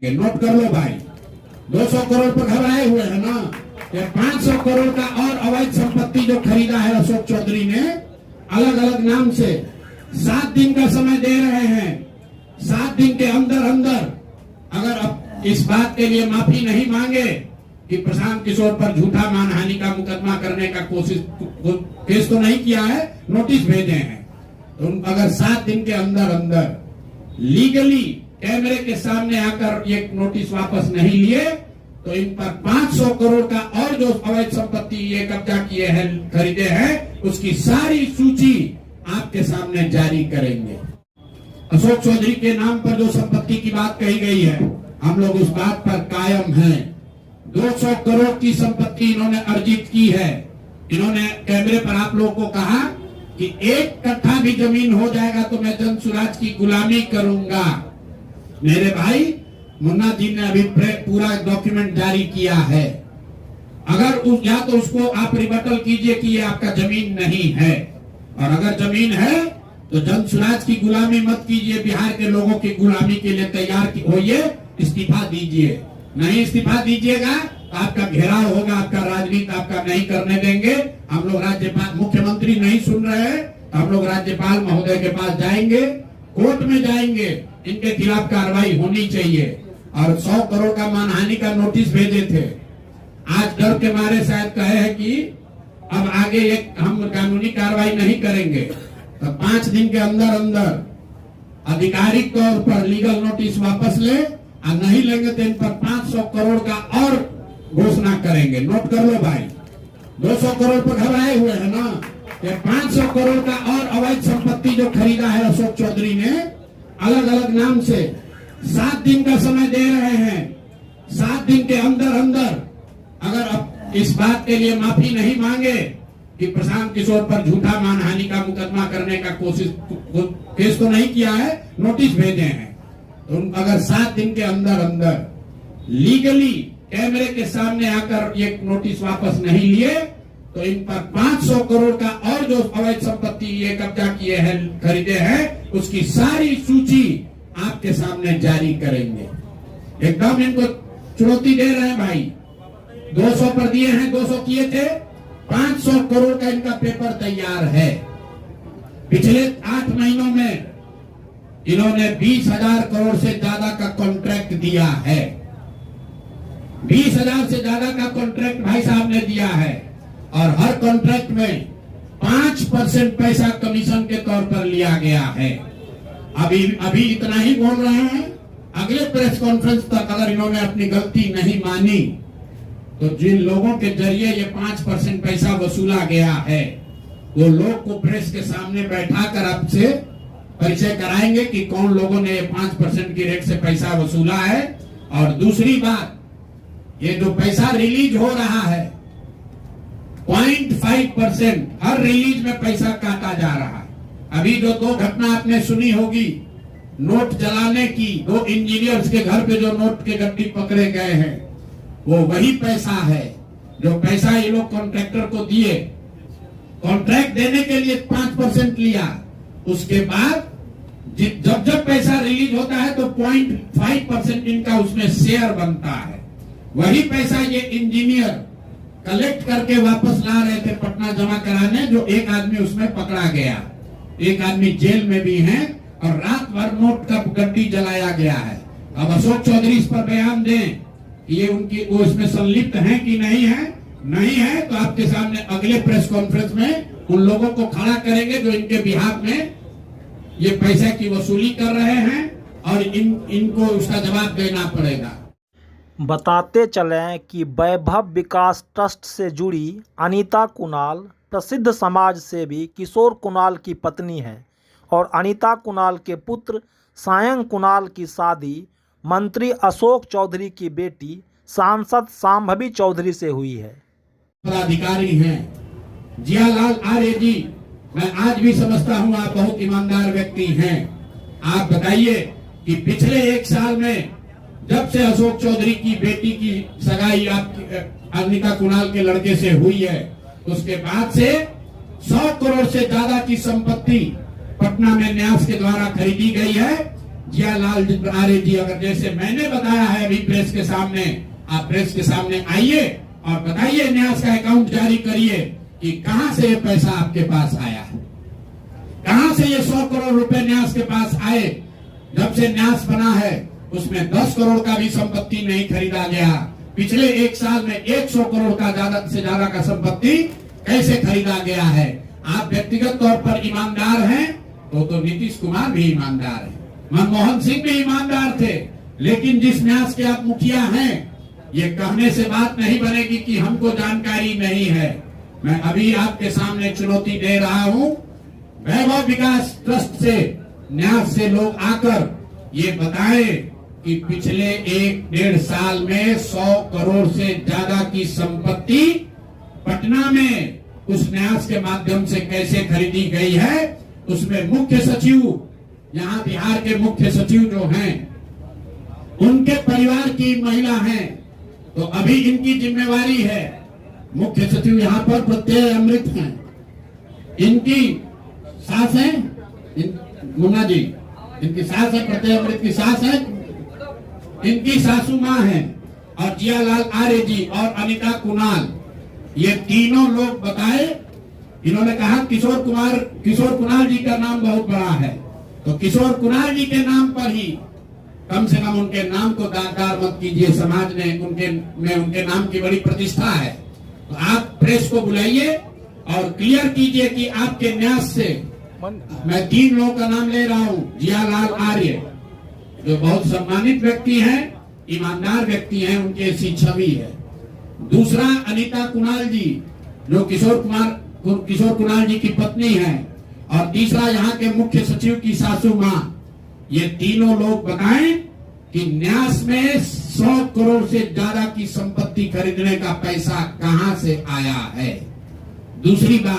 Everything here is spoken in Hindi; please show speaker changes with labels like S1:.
S1: नोट कर लो भाई, 200 करोड़ पर घबराए हुए हैं ना। ये 500 करोड़ का और अवैध संपत्ति जो खरीदा है अशोक चौधरी ने अलग अलग नाम से, 7 दिन का समय दे रहे हैं। 7 दिन के अंदर अंदर अगर अब इस बात के लिए माफी नहीं मांगे कि प्रशांत किशोर पर झूठा मानहानि का मुकदमा करने का केस तो नहीं किया है, नोटिस भेजे हैं, तो अगर 7 दिन के अंदर अंदर लीगली कैमरे के सामने आकर ये नोटिस वापस नहीं लिए तो इन पर 500 करोड़ का और जो अवैध संपत्ति ये कब्जा किए हैं, खरीदे हैं, उसकी सारी सूची आपके सामने जारी करेंगे। अशोक चौधरी के नाम पर जो संपत्ति की बात कही गई है, हम लोग उस बात पर कायम हैं। 200 करोड़ की संपत्ति इन्होंने अर्जित की है। इन्होंने कैमरे पर आप लोगों को कहा कि 1 कट्ठा भी जमीन हो जाएगा तो मैं जन सुराज की गुलामी करूंगा। मेरे भाई मुन्ना जी ने अभी पूरा डॉक्यूमेंट जारी किया है। अगर या तो उसको आप रिबटल कीजिए कि ये आपका जमीन नहीं है, और अगर जमीन है तो जन सुराज की गुलामी मत कीजिए, बिहार के लोगों की गुलामी के लिए तैयार होइए, इस्तीफा दीजिए। नहीं इस्तीफा दीजिएगा तो आपका घेराव होगा, आपका राजनीति आपका नहीं करने देंगे। हम लोग राज्यपाल, मुख्यमंत्री नहीं सुन रहे हैं तो हम लोग राज्यपाल महोदय के पास जाएंगे, कोर्ट में जाएंगे, इनके खिलाफ कार्रवाई होनी चाहिए। और 100 करोड़ का मानहानि का नोटिस भेजे थे। आज डर के मारे शायद कहे हैं कि अब आगे हम कानूनी कार्रवाई नहीं करेंगे, तो 5 दिन के अंदर अंदर आधिकारिक तौर पर लीगल नोटिस वापस ले, और नहीं लेंगे तो इन पर 500 करोड़ का और घोषणा करेंगे। नोट कर लो भाई, 200 करोड़ पर घबराए हुए हैं ना। ये 500 करोड़ का और अवैध संपत्ति जो खरीदा है अशोक चौधरी ने अलग अलग नाम से, 7 दिन का समय दे रहे हैं। 7 दिन के अंदर अंदर अगर अब इस बात के लिए माफी नहीं मांगे कि प्रशांत किशोर पर झूठा मानहानि का मुकदमा करने का केस तो नहीं किया है, नोटिस भेजे हैं, तो अगर 7 दिन के अंदर अंदर लीगली कैमरे के सामने आकर ये नोटिस वापस नहीं लिए तो इन पर 500 करोड़ का और जो अवैध संपत्ति ये कब्जा किए हैं, खरीदे हैं, उसकी सारी सूची आपके सामने जारी करेंगे। एकदम इनको चुनौती दे रहे हैं भाई। 200 पर दिए हैं, 200 किए थे, 500 करोड़ का इनका पेपर तैयार है। पिछले 8 महीनों में इन्होंने 20,000 करोड़ से ज्यादा का कॉन्ट्रैक्ट दिया है। 20,000 से ज्यादा का कॉन्ट्रैक्ट भाई साहब ने दिया है, और हर कॉन्ट्रैक्ट में 5% पैसा कमीशन के तौर पर लिया गया है। अभी इतना ही बोल रहे हैं। अगले प्रेस कॉन्फ्रेंस तक अगर इन्होंने अपनी गलती नहीं मानी तो जिन लोगों के जरिए ये 5% पैसा वसूला गया है, वो लोग को प्रेस के सामने बैठाकर आपसे परिचय कराएंगे कि कौन लोगों ने 5% की रेट से पैसा वसूला है। और दूसरी बात, ये जो पैसा रिलीज हो रहा है 0.5% हर रिलीज में पैसा काटा जा रहा है। अभी जो 2 घटना आपने सुनी होगी नोट जलाने की, 2 इंजीनियर्स के घर पे जो नोट के गड्ढी पकड़े गए हैं, वो वही पैसा है जो पैसा ये लोग कॉन्ट्रैक्टर को दिए। कॉन्ट्रैक्ट देने के लिए 5% लिया, उसके बाद जब पैसा रिलीज होता है तो 0.5% इनका उसमें शेयर बनता है। वही पैसा ये इंजीनियर कलेक्ट करके वापस ला रहे थे पटना जमा कराने, जो एक आदमी उसमें पकड़ा गया, एक आदमी जेल में भी है, और रात भर नोट का गड्ढी जलाया गया है। अब अशोक चौधरी इस पर बयान दें कि ये वो इसमें संलिप्त है कि नहीं है। नहीं है तो आपके सामने अगले प्रेस कॉन्फ्रेंस में उन लोगों को खड़ा करेंगे जो इनके बिहाफ में ये पैसे की वसूली कर रहे हैं, और इनको उसका जवाब देना पड़ेगा।
S2: बताते चलें कि वैभव विकास ट्रस्ट से जुड़ी अनीता कुणाल प्रसिद्ध समाज सेवी किशोर कुणाल की पत्नी है, और अनीता कुणाल के पुत्र सायं कुणाल की शादी मंत्री अशोक चौधरी की बेटी सांसद शांभवी चौधरी से हुई है।
S1: अधिकारी हैं जियालाल आर्य जी, मैं आज भी समझता हूं आप बहुत ईमानदार व्यक्ति हैं। आप बताइए कि पिछले 1 साल में जब से अशोक चौधरी की बेटी की सगाई अनीता कुणाल के लड़के से हुई है, उसके बाद से 100 करोड़ से ज्यादा की संपत्ति पटना में न्यास के द्वारा खरीदी गई है। जियालाल आर्य जी, अगर जैसे मैंने बताया है अभी प्रेस के सामने, आप प्रेस के सामने आइए और बताइए, न्यास का अकाउंट जारी करिए कि कहां से ये पैसा आपके पास आया है, कहां से ये 100 करोड़ रुपए न्यास के पास आए। जब से न्यास बना है उसमें 10 करोड़ का भी संपत्ति नहीं खरीदा गया। पिछले एक साल में 100 करोड़ का ज्यादा से ज्यादा का संपत्ति कैसे खरीदा गया है। आप व्यक्तिगत तौर पर ईमानदार हैं तो नीतीश कुमार भी ईमानदार है, मनमोहन सिंह भी ईमानदार थे, लेकिन जिस न्यास के आप मुखिया हैं, ये कहने से बात नहीं बनेगी कि हमको जानकारी नहीं है। मैं अभी आपके सामने चुनौती दे रहा हूं, वैभव विकास ट्रस्ट से न्यास से लोग आकर ये बताएं कि पिछले 1-1.5 साल में 100 करोड़ से ज्यादा की संपत्ति पटना में उस न्यास के माध्यम से कैसे खरीदी गई है। उसमें मुख्य सचिव, यहाँ बिहार के मुख्य सचिव जो हैं, उनके परिवार की महिला हैं, तो अभी इनकी जिम्मेवारी है। मुख्य सचिव यहाँ पर प्रत्यय अमृत हैं, इनकी सास है मुन्ना जी, इनकी सास है, प्रत्यय अमृत की सास है, इनकी सासू माँ है, और जियालाल आर्य जी और अनिता कुणाल, ये तीनों लोग बताए। इन्होंने कहा किशोर कुणाल जी का नाम बहुत बड़ा है, तो किशोर कुणाल जी के नाम पर ही कम से कम उनके नाम को दागदार मत कीजिए, समाज ने उनके नाम की बड़ी प्रतिष्ठा है। तो आप प्रेस को बुलाइए और क्लियर कीजिए कि आपके न्यास से, मैं 3 लोगों का नाम ले रहा हूं, जियालाल आर्य जो बहुत सम्मानित व्यक्ति हैं, ईमानदार व्यक्ति हैं, उनकी ऐसी छवि है। दूसरा अनिता कुणाल जी जो किशोर कुणाल जी की पत्नी है, और तीसरा यहाँ के मुख्य सचिव की सासू माँ। ये तीनों लोग बताएं कि न्यास में 100 करोड़ से ज्यादा की संपत्ति खरीदने का पैसा कहां से आया है। दूसरी बात,